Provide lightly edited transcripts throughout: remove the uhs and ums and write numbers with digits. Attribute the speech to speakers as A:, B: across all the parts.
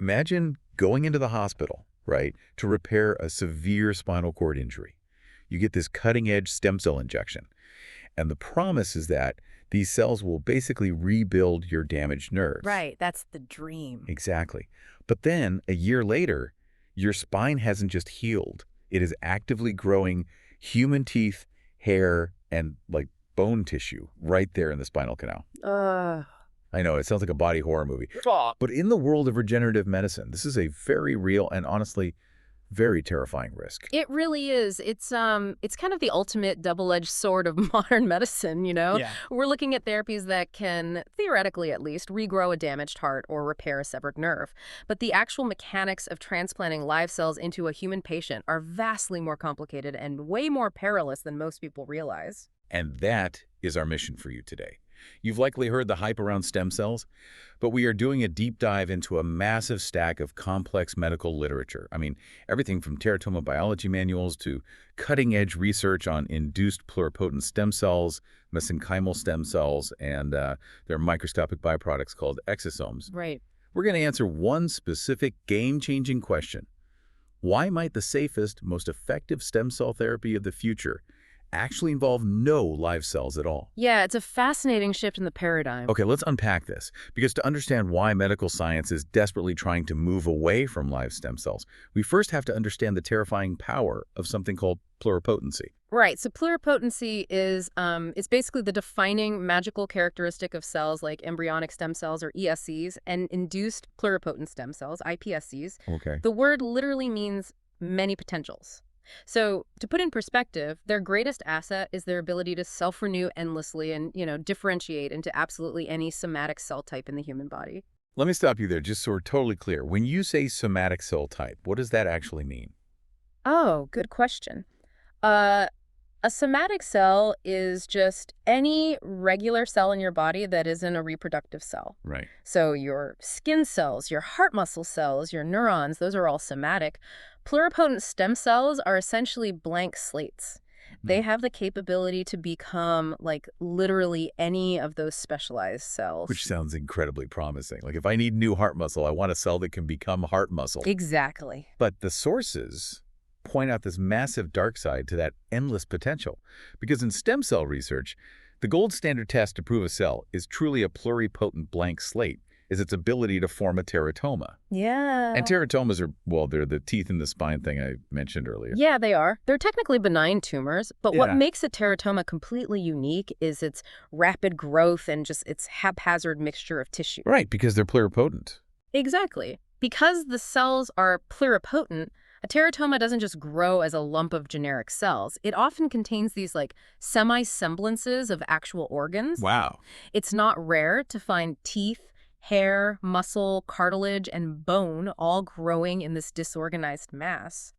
A: Imagine going into the hospital, right, to repair a severe spinal cord injury. You get this cutting-edge stem cell injection, and the promise is that these cells will basically rebuild your damaged nerves.
B: Right, that's the dream.
A: Exactly. But then, a year later, your spine hasn't just healed. It is actively growing human teeth, hair, and, like, bone tissue right there in the spinal canal.
B: Uh,
A: I know, it sounds like a body horror movie. But in the world of regenerative medicine, this is a very real and honestly very terrifying risk.
B: it really is. It's kind of the ultimate double-edged sword of modern medicine, you know?
C: Yeah.
B: We're looking at therapies that can, theoretically at least, regrow a damaged heart or repair a severed nerve. But the actual mechanics of transplanting live cells into a human patient are vastly more complicated and way more perilous than most people realize.
A: And that is our mission for you today. You've likely heard the hype around stem cells, but we are doing a deep dive into a massive stack of complex medical literature. I mean, everything from teratoma biology manuals to cutting-edge research on induced pluripotent stem cells, mesenchymal stem cells, and their microscopic byproducts called exosomes.
B: Right.
A: We're going to answer one specific game-changing question. Why might the safest, most effective stem cell therapy of the future actually involve no live cells at all?
B: Yeah, it's a fascinating shift in the paradigm.
A: Okay, let's unpack this, because to understand why medical science is desperately trying to move away from live stem cells, we first have to understand the terrifying power of something called pluripotency.
B: Right. So pluripotency is it's basically the defining magical characteristic of cells like embryonic stem cells or ESCs and induced pluripotent stem cells, iPSCs.
A: Okay.
B: The word literally means many potentials. So to put in perspective, their greatest asset is their ability to self-renew endlessly and, differentiate into absolutely any somatic cell type in the human body.
A: Let me stop you there just so we're totally clear. When you say somatic cell type, what does that actually mean?
B: Oh, good question. A somatic cell is just any regular cell in your body that isn't a reproductive cell.
A: Right.
B: So your skin cells, your heart muscle cells, your neurons, those are all somatic. Pluripotent stem cells are essentially blank slates. They have the capability to become, like, literally any of those specialized cells.
A: Which sounds incredibly promising. Like if I need new heart muscle, I want a cell that can become heart muscle.
B: Exactly.
A: But the sources point out this massive dark side to that endless potential. Because in stem cell research, the gold standard test to prove a cell is truly a pluripotent blank slate is its ability to form a teratoma.
B: Yeah.
A: And teratomas are, well, they're the teeth in the spine thing I mentioned earlier.
B: Yeah, they are. They're technically benign tumors, but what
A: Yeah.
B: makes a teratoma completely unique is its rapid growth and just its haphazard mixture of tissue.
A: Right, because they're pluripotent.
B: Exactly. Because the cells are pluripotent, a teratoma doesn't just grow as a lump of generic cells. It often contains these, like, semi-semblances of actual organs.
A: Wow.
B: It's not rare to find teeth, hair, muscle, cartilage, and bone all growing in this disorganized mass.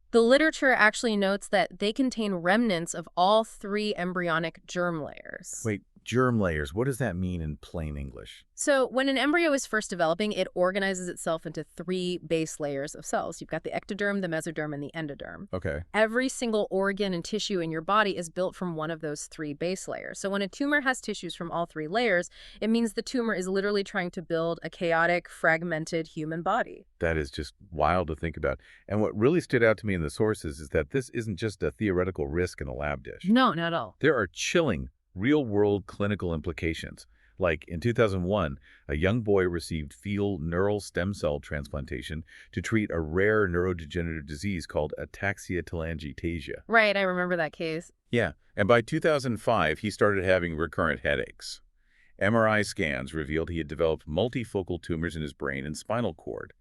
B: The literature actually notes that they contain remnants of all three embryonic germ layers.
A: Wait, germ layers, what does that mean in plain English?
B: So when an embryo is first developing, it organizes itself into three base layers of cells. You've got the ectoderm, the mesoderm, and the endoderm.
A: Okay.
B: Every single organ and tissue in your body is built from one of those three base layers. So when a tumor has tissues from all three layers, it means the tumor is literally trying to build a chaotic, fragmented human body.
A: That is just wild to think about. And what really stood out to me in the sources is that this isn't just a theoretical risk in a lab dish.
B: No, not at all.
A: There are chilling, real-world clinical implications. Like in 2001, a young boy received fetal neural stem cell transplantation to treat a rare neurodegenerative disease called ataxia telangiectasia.
B: Right, I remember that case.
A: Yeah, and by 2005, he started having recurrent headaches. MRI scans revealed he had developed multifocal tumors in his brain and spinal cord,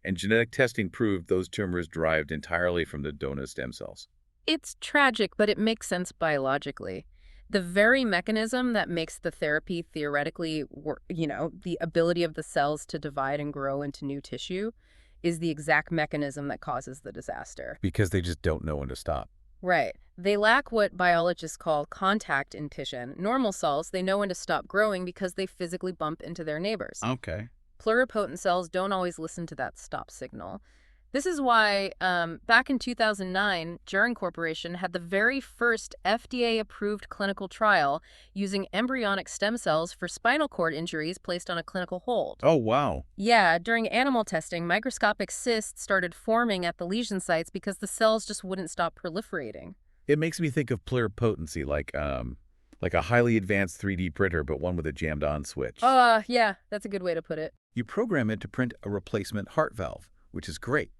A: and genetic testing proved those tumors derived entirely from the donor stem cells.
B: It's tragic, but it makes sense biologically. The very mechanism that makes the therapy theoretically work, the ability of the cells to divide and grow into new tissue, is the exact mechanism that causes the disaster.
A: Because they just don't know when to stop.
B: Right. They lack what biologists call contact inhibition. Normal cells, they know when to stop growing because they physically bump into their neighbors.
A: Okay.
B: Pluripotent cells don't always listen to that stop signal. This is why, back in 2009, Journey Corporation had the very first FDA-approved clinical trial using embryonic stem cells for spinal cord injuries placed on a clinical hold.
A: Oh, wow.
B: Yeah, during animal testing, microscopic cysts started forming at the lesion sites because the cells just wouldn't stop proliferating.
A: It makes me think of pluripotency, like a highly advanced 3D printer, but one with a jammed-on switch.
B: Yeah, that's a good way to put it.
A: You program it to print a replacement heart valve, which is great.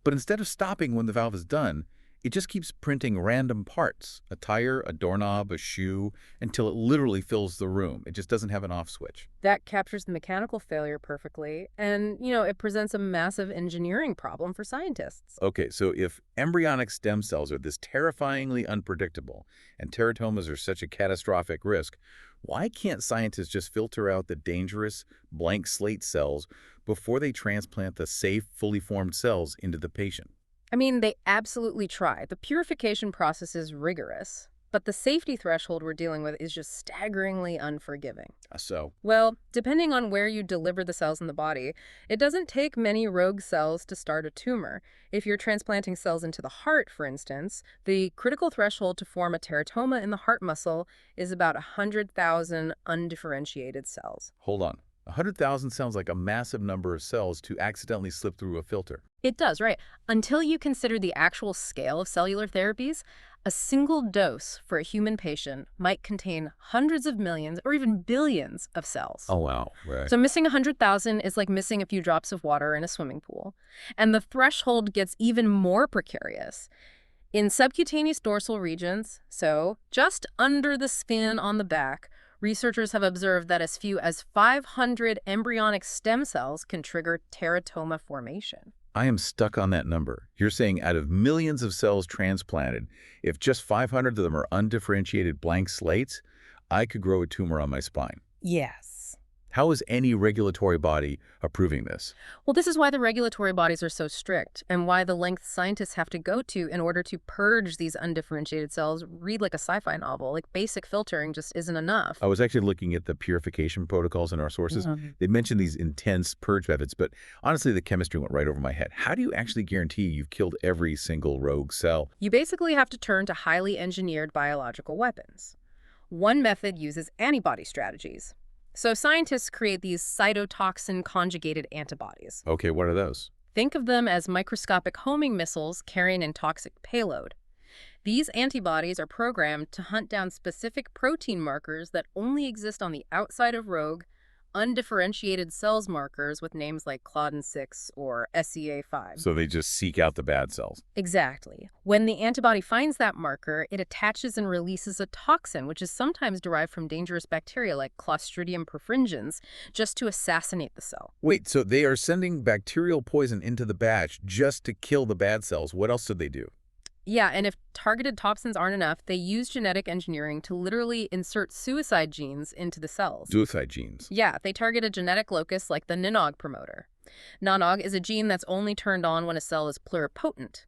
A: But instead of stopping when the valve is done, it just keeps printing random parts, a tire, a doorknob, a shoe, until it literally fills the room. It just doesn't have an off switch.
B: That captures the mechanical failure perfectly, and, it presents a massive engineering problem for scientists.
A: Okay, so if embryonic stem cells are this terrifyingly unpredictable and teratomas are such a catastrophic risk, why can't scientists just filter out the dangerous blank slate cells before they transplant the safe, fully formed cells into the patient?
B: I mean, they absolutely try. The purification process is rigorous, but the safety threshold we're dealing with is just staggeringly unforgiving.
A: So,
B: Well, depending on where you deliver the cells in the body, it doesn't take many rogue cells to start a tumor. If you're transplanting cells into the heart, for instance, the critical threshold to form a teratoma in the heart muscle is about 100,000 undifferentiated cells.
A: hold on. 100,000 sounds like a massive number of cells to accidentally slip through a filter.
B: It does, right? Until you consider the actual scale of cellular therapies, a single dose for a human patient might contain hundreds of millions or even billions of cells.
A: Oh, wow. Right.
B: So missing 100,000 is like missing a few drops of water in a swimming pool. And the threshold gets even more precarious. In subcutaneous dorsal regions, so just under the skin on the back, researchers have observed that as few as 500 embryonic stem cells can trigger teratoma formation.
A: I am stuck on that number. You're saying out of millions of cells transplanted, if just 500 of them are undifferentiated blank slates, I could grow a tumor on my spine.
B: Yes.
A: How is any regulatory body approving this?
B: Well, this is why the regulatory bodies are so strict and why the length scientists have to go to in order to purge these undifferentiated cells read like a sci-fi novel. Like basic filtering just isn't enough.
A: I was actually looking at the purification protocols in our sources. They mentioned these intense purge methods, but honestly, the chemistry went right over my head. How do you actually guarantee you've killed every single rogue cell?
B: You basically have to turn to highly engineered biological weapons. One method uses antibody strategies. So scientists create these cytotoxin conjugated antibodies.
A: Okay, what are those?
B: Think of them as microscopic homing missiles carrying a toxic payload. These antibodies are programmed to hunt down specific protein markers that only exist on the outside of rogue, undifferentiated cells markers with names like Claudin-6 or SEA5.
A: So they just seek out the bad cells.
B: Exactly. When the antibody finds that marker, it attaches and releases a toxin, which is sometimes derived from dangerous bacteria like Clostridium perfringens, just to assassinate the cell.
A: Wait, so they are sending bacterial poison into the batch just to kill the bad cells. What else did they do?
B: Yeah, and if targeted toxins aren't enough, they use genetic engineering to literally insert suicide genes into the cells.
A: Suicide genes.
B: Yeah, they target a genetic locus like the NANOG promoter. NANOG is a gene that's only turned on when a cell is pluripotent.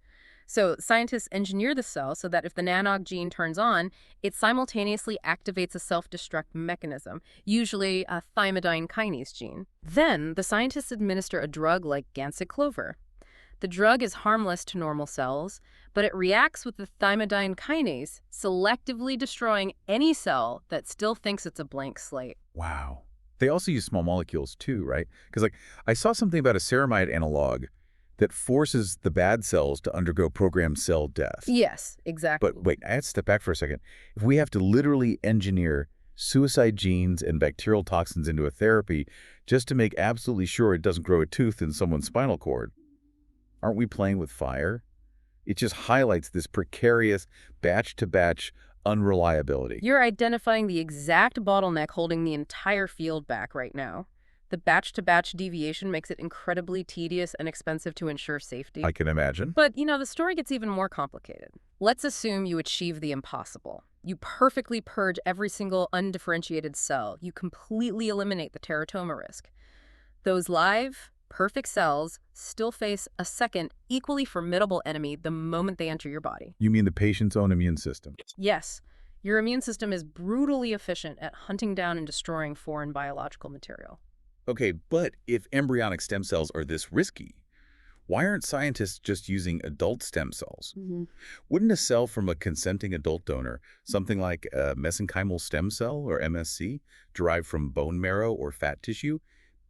B: So scientists engineer the cell so that if the NANOG gene turns on, it simultaneously activates a self-destruct mechanism, usually a thymidine kinase gene. Then the scientists administer a drug like gansett clover. The drug is harmless to normal cells, but it reacts with the thymidine kinase, selectively destroying any cell that still thinks it's a blank slate.
A: Wow. They also use small molecules too, right? Because I saw something about a ceramide analog that forces the bad cells to undergo programmed cell death.
B: Yes, exactly.
A: But wait, I had to step back for a second. If we have to literally engineer suicide genes and bacterial toxins into a therapy just to make absolutely sure it doesn't grow a tooth in someone's spinal cord, aren't we playing with fire? It just highlights this precarious batch-to-batch unreliability.
B: You're identifying the exact bottleneck holding the entire field back right now. The batch-to-batch deviation makes it incredibly tedious and expensive to ensure safety.
A: I can imagine.
B: But, the story gets even more complicated. Let's assume you achieve the impossible. You perfectly purge every single undifferentiated cell. You completely eliminate the teratoma risk. Those live, perfect cells still face a second, equally formidable enemy the moment they enter your body.
A: You mean the patient's own immune system?
B: Yes. Your immune system is brutally efficient at hunting down and destroying foreign biological material.
A: Okay, but if embryonic stem cells are this risky, Why aren't scientists just using adult stem cells?
B: Mhm.
A: Wouldn't a cell from a consenting adult donor, something like a mesenchymal stem cell or MSC, derived from bone marrow or fat tissue,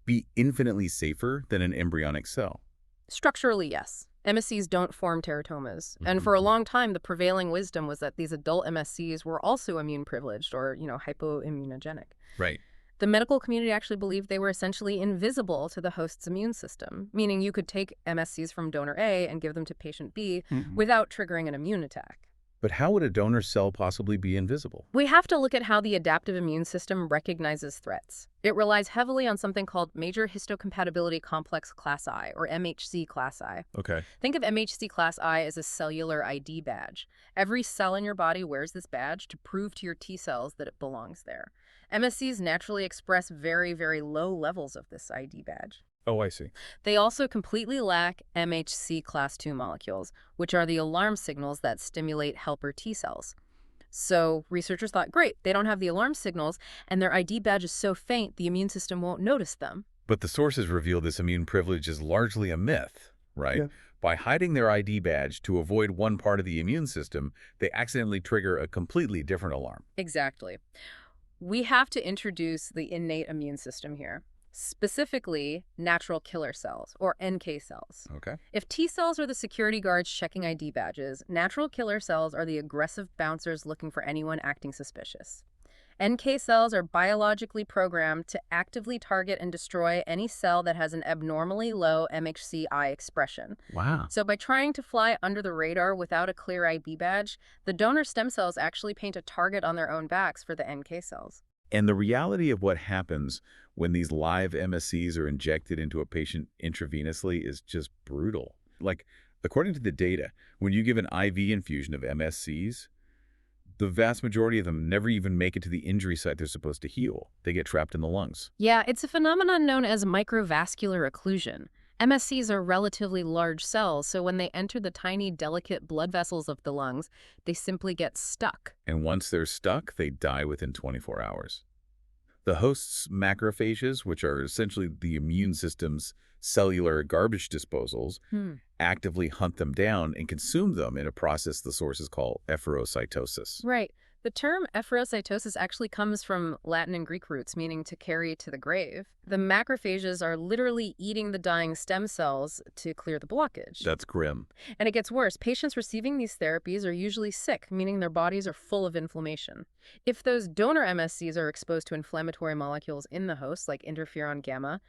A: be infinitely safer than an embryonic cell?
B: Structurally, yes. MSCs don't form teratomas. And
A: Hmm.
B: for a long time, the prevailing wisdom was that these adult MSCs were also immune privileged or, hypoimmunogenic.
A: Right.
B: The medical community actually believed they were essentially invisible to the host's immune system, meaning you could take MSCs from donor A and give them to patient B
A: Mhm.
B: without triggering an immune attack.
A: But how would a donor cell possibly be invisible?
B: We have to look at how the adaptive immune system recognizes threats. It relies heavily on something called major histocompatibility complex class I, or MHC class I.
A: Okay.
B: Think of MHC class I as a cellular ID badge. Every cell in your body wears this badge to prove to your T cells that it belongs there. MSCs naturally express very, very low levels of this ID badge.
A: Oh, I see.
B: They also completely lack MHC class II molecules, which are the alarm signals that stimulate helper T cells. So researchers thought, great, they don't have the alarm signals, and their ID badge is so faint the immune system won't notice them.
A: But the sources reveal this immune privilege is largely a myth, right?
B: Yeah.
A: By hiding their ID badge to avoid one part of the immune system, they accidentally trigger a completely different alarm.
B: Exactly. We have to introduce the innate immune system here, specifically natural killer cells, or NK cells.
A: Okay.
B: If T cells are the security guards checking ID badges, natural killer cells are the aggressive bouncers looking for anyone acting suspicious. NK cells are biologically programmed to actively target and destroy any cell that has an abnormally low MHC-I expression.
A: Wow.
B: So by trying to fly under the radar without a clear ID badge, the donor stem cells actually paint a target on their own backs for the NK cells.
A: And the reality of what happens when these live MSCs are injected into a patient intravenously is just brutal. Like, according to the data, when you give an IV infusion of MSCs, the vast majority of them never even make it to the injury site they're supposed to heal. They get trapped in the lungs.
B: Yeah, it's a phenomenon known as microvascular occlusion. MSCs are relatively large cells, so when they enter the tiny, delicate blood vessels of the lungs, they simply get stuck.
A: And once they're stuck, they die within 24 hours. The host's macrophages, which are essentially the immune system's cellular garbage disposals, actively hunt them down and consume them in a process the sources call efferocytosis.
B: Right. The term efferocytosis actually comes from Latin and Greek roots, meaning to carry to the grave. The macrophages are literally eating the dying stem cells to clear the blockage.
A: That's grim.
B: And it gets worse. Patients receiving these therapies are usually sick, meaning their bodies are full of inflammation. If those donor MSCs are exposed to inflammatory molecules in the host, like interferon gamma,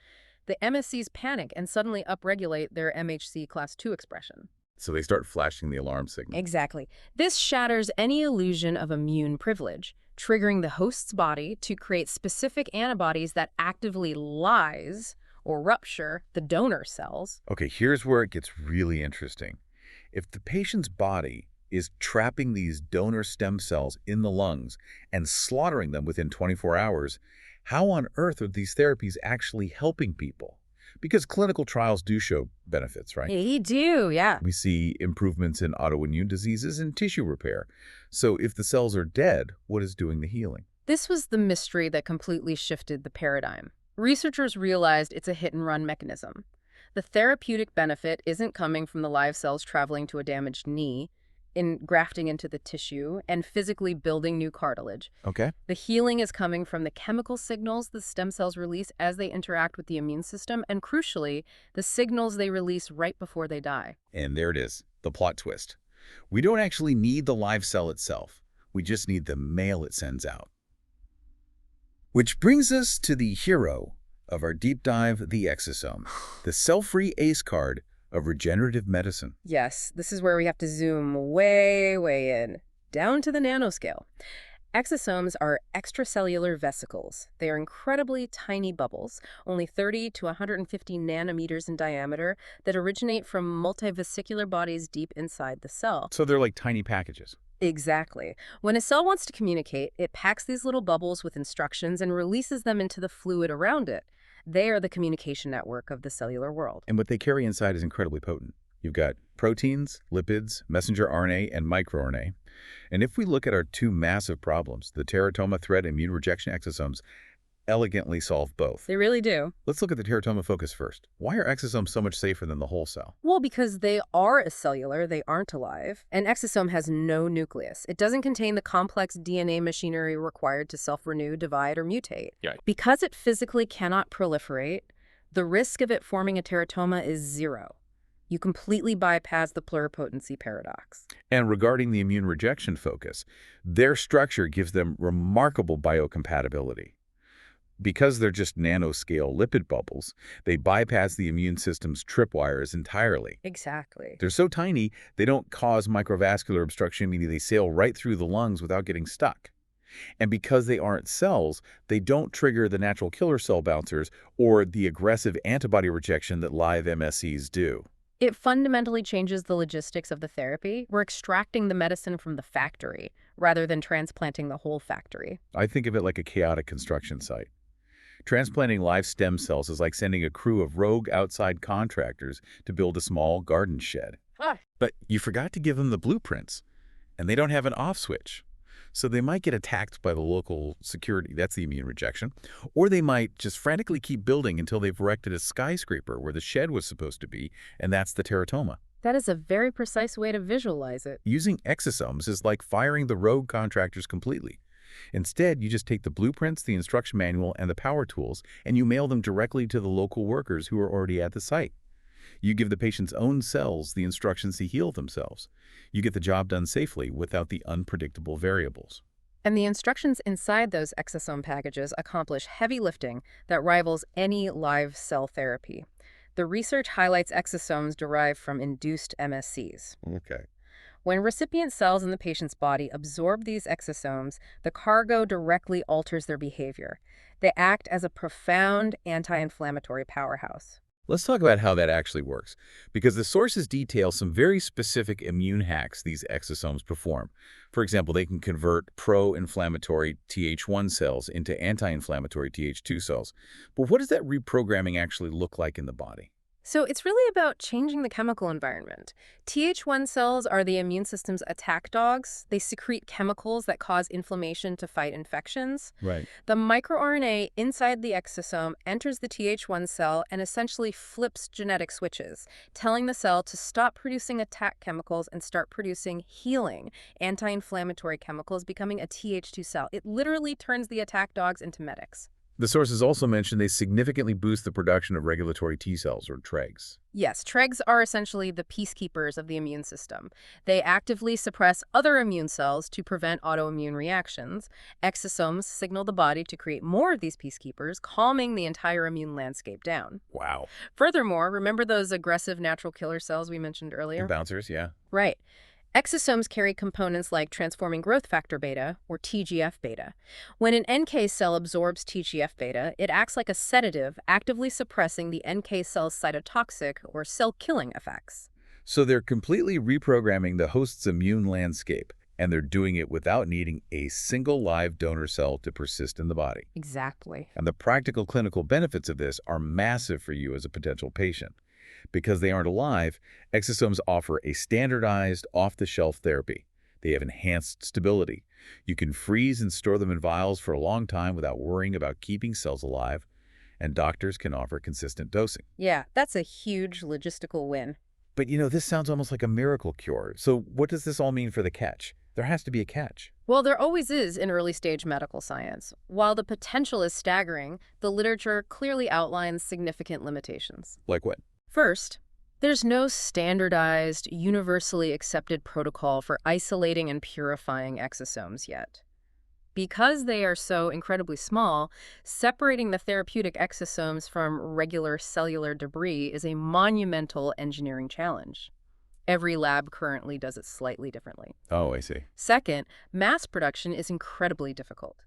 B: the MSCs panic and suddenly upregulate their MHC class II expression.
A: So they start flashing the alarm signal.
B: Exactly. This shatters any illusion of immune privilege, triggering the host's body to create specific antibodies that actively lyse or rupture the donor cells.
A: Okay, here's where it gets really interesting. If the patient's body is trapping these donor stem cells in the lungs and slaughtering them within 24 hours, how on earth are these therapies actually helping people? Because clinical trials do show benefits, right?
B: They do, yeah.
A: We see improvements in autoimmune diseases and tissue repair. So if the cells are dead, what is doing the healing?
B: This was the mystery that completely shifted the paradigm. Researchers realized it's a hit-and-run mechanism. The therapeutic benefit isn't coming from the live cells traveling to a damaged knee, in grafting into the tissue, and physically building new cartilage.
A: Okay.
B: The healing is coming from the chemical signals the stem cells release as they interact with the immune system, and crucially, the signals they release right before they die.
A: And there it is, the plot twist. We don't actually need the live cell itself. We just need the mail it sends out. Which brings us to the hero of our deep dive, the exosome, the cell-free ace card of regenerative medicine.
B: Yes, this is where we have to zoom way, way in, down to the nanoscale. Exosomes are extracellular vesicles. They are incredibly tiny bubbles, only 30 to 150 nanometers in diameter, that originate from multivesicular bodies deep inside the cell.
A: So they're like tiny packages.
B: Exactly. When a cell wants to communicate, it packs these little bubbles with instructions and releases them into the fluid around it. They are the communication network of the cellular world.
A: And what they carry inside is incredibly potent. You've got proteins, lipids, messenger RNA, and microRNA. And if we look at our two massive problems, the teratoma thread immune rejection exosomes, elegantly solve both.
B: They really do.
A: Let's look at the teratoma focus first. Why are exosomes so much safer than the whole cell?
B: Well, because they are acellular, they aren't alive. An exosome has no nucleus. It doesn't contain the complex DNA machinery required to self-renew, divide, or mutate.
A: Yeah.
B: Because it physically cannot proliferate, the risk of it forming a teratoma is zero. You completely bypass the pluripotency paradox.
A: And regarding the immune rejection focus, their structure gives them remarkable biocompatibility. Because they're just nanoscale lipid bubbles, they bypass the immune system's tripwires entirely.
B: Exactly.
A: They're so tiny, they don't cause microvascular obstruction, meaning they sail right through the lungs without getting stuck. And because they aren't cells, they don't trigger the natural killer cell bouncers or the aggressive antibody rejection that live MSCs do.
B: It fundamentally changes the logistics of the therapy. We're extracting the medicine from the factory rather than transplanting the whole factory.
A: I think of it like a chaotic construction site. Transplanting live stem cells is like sending a crew of rogue outside contractors to build a small garden shed. But you forgot to give them the blueprints, and they don't have an off switch. So they might get attacked by the local security, that's the immune rejection, or they might just frantically keep building until they've erected a skyscraper where the shed was supposed to be, and that's the teratoma.
B: That is a very precise way to visualize it.
A: Using exosomes is like firing the rogue contractors completely. Instead, you just take the blueprints, the instruction manual, and the power tools, and you mail them directly to the local workers who are already at the site. You give the patient's own cells the instructions to heal themselves. You get the job done safely without the unpredictable variables.
B: And the instructions inside those exosome packages accomplish heavy lifting that rivals any live cell therapy. The research highlights exosomes derived from induced MSCs.
A: Okay.
B: When recipient cells in the patient's body absorb these exosomes, the cargo directly alters their behavior. They act as a profound anti-inflammatory powerhouse.
A: Let's talk about how that actually works, because the sources detail some very specific immune hacks these exosomes perform. For example, they can convert pro-inflammatory Th1 cells into anti-inflammatory Th2 cells. But what does that reprogramming actually look like in the body?
B: So it's really about changing the chemical environment. Th1 cells are the immune system's attack dogs. They secrete chemicals that cause inflammation to fight infections.
A: Right.
B: The microRNA inside the exosome enters the Th1 cell and essentially flips genetic switches, telling the cell to stop producing attack chemicals and start producing healing, anti-inflammatory chemicals, becoming a Th2 cell. It literally turns the attack dogs into medics.
A: The sources also mention they significantly boost the production of regulatory T cells, or TREGs.
B: Yes, TREGs are essentially the peacekeepers of the immune system. They actively suppress other immune cells to prevent autoimmune reactions. Exosomes signal the body to create more of these peacekeepers, calming the entire immune landscape down.
A: Wow.
B: Furthermore, remember those aggressive natural killer cells we mentioned earlier?
A: And bouncers, yeah.
B: Right. Exosomes carry components like transforming growth factor beta, or TGF-beta. When an NK cell absorbs TGF-beta, it acts like a sedative, actively suppressing the NK cell's cytotoxic, or cell-killing effects.
A: So they're completely reprogramming the host's immune landscape, and they're doing it without needing a single live donor cell to persist in the body.
B: Exactly.
A: And the practical clinical benefits of this are massive for you as a potential patient. Because they aren't alive, exosomes offer a standardized, off-the-shelf therapy. They have enhanced stability. You can freeze and store them in vials for a long time without worrying about keeping cells alive, and doctors can offer consistent dosing.
B: Yeah, that's a huge logistical win.
A: But this sounds almost like a miracle cure. So what does this all mean for the catch? There has to be a catch.
B: Well, there always is in early-stage medical science. While the potential is staggering, the literature clearly outlines significant limitations.
A: Like what?
B: First, there's no standardized, universally accepted protocol for isolating and purifying exosomes yet. Because they are so incredibly small, separating the therapeutic exosomes from regular cellular debris is a monumental engineering challenge. Every lab currently does it slightly differently.
A: Oh, I see.
B: Second, mass production is incredibly difficult.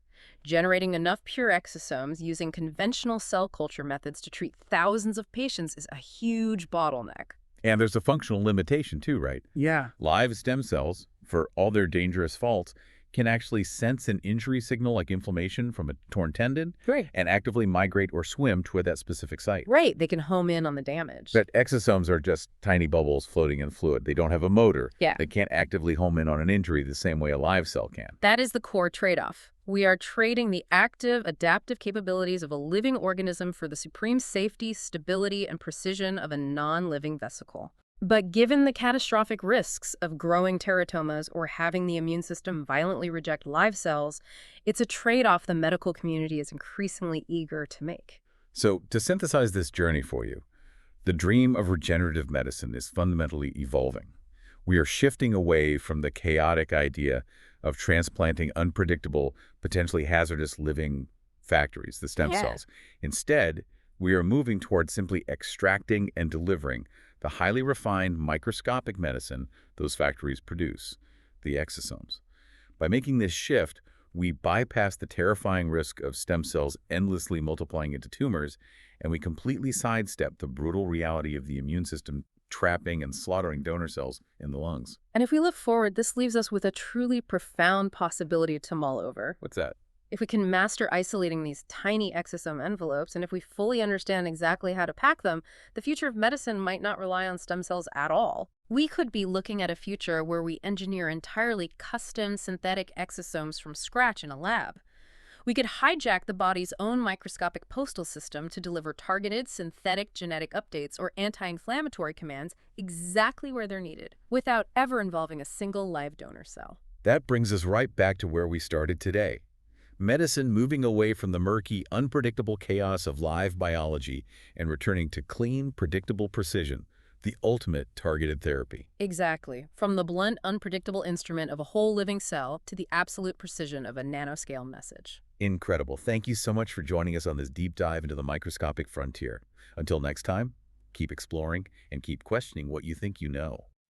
B: Generating enough pure exosomes using conventional cell culture methods to treat thousands of patients is a huge bottleneck.
A: And there's a functional limitation too, right?
B: Yeah.
A: Live stem cells, for all their dangerous faults, can actually sense an injury signal like inflammation from a torn tendon
B: Right.
A: and actively migrate or swim toward that specific site.
B: Right, they can home in on the damage.
A: But exosomes are just tiny bubbles floating in fluid. They don't have a motor.
B: Yeah.
A: They can't actively home in on an injury the same way a live cell can.
B: That is the core trade-off. We are trading the active, adaptive capabilities of a living organism for the supreme safety, stability, and precision of a non-living vesicle. But given the catastrophic risks of growing teratomas or having the immune system violently reject live cells, it's a trade-off the medical community is increasingly eager to make.
A: So, to synthesize this journey for you, the dream of regenerative medicine is fundamentally evolving. We are shifting away from the chaotic idea of transplanting unpredictable, potentially hazardous living factories, the stem
B: Yeah.
A: cells. Instead, we are moving towards simply extracting and delivering the highly refined microscopic medicine those factories produce, the exosomes. By making this shift, we bypass the terrifying risk of stem cells endlessly multiplying into tumors, and we completely sidestep the brutal reality of the immune system trapping and slaughtering donor cells in the lungs.
B: And if we look forward, this leaves us with a truly profound possibility to mull over.
A: What's that?
B: If we can master isolating these tiny exosome envelopes, and if we fully understand exactly how to pack them, the future of medicine might not rely on stem cells at all. We could be looking at a future where we engineer entirely custom synthetic exosomes from scratch in a lab. We could hijack the body's own microscopic postal system to deliver targeted synthetic genetic updates or anti-inflammatory commands exactly where they're needed, without ever involving a single live donor cell.
A: That brings us right back to where we started today. Medicine moving away from the murky, unpredictable chaos of live biology and returning to clean, predictable precision, the ultimate targeted therapy.
B: Exactly. From the blunt, unpredictable instrument of a whole living cell to the absolute precision of a nanoscale message.
A: Incredible. Thank you so much for joining us on this deep dive into the microscopic frontier. Until next time, keep exploring and keep questioning what you think you know.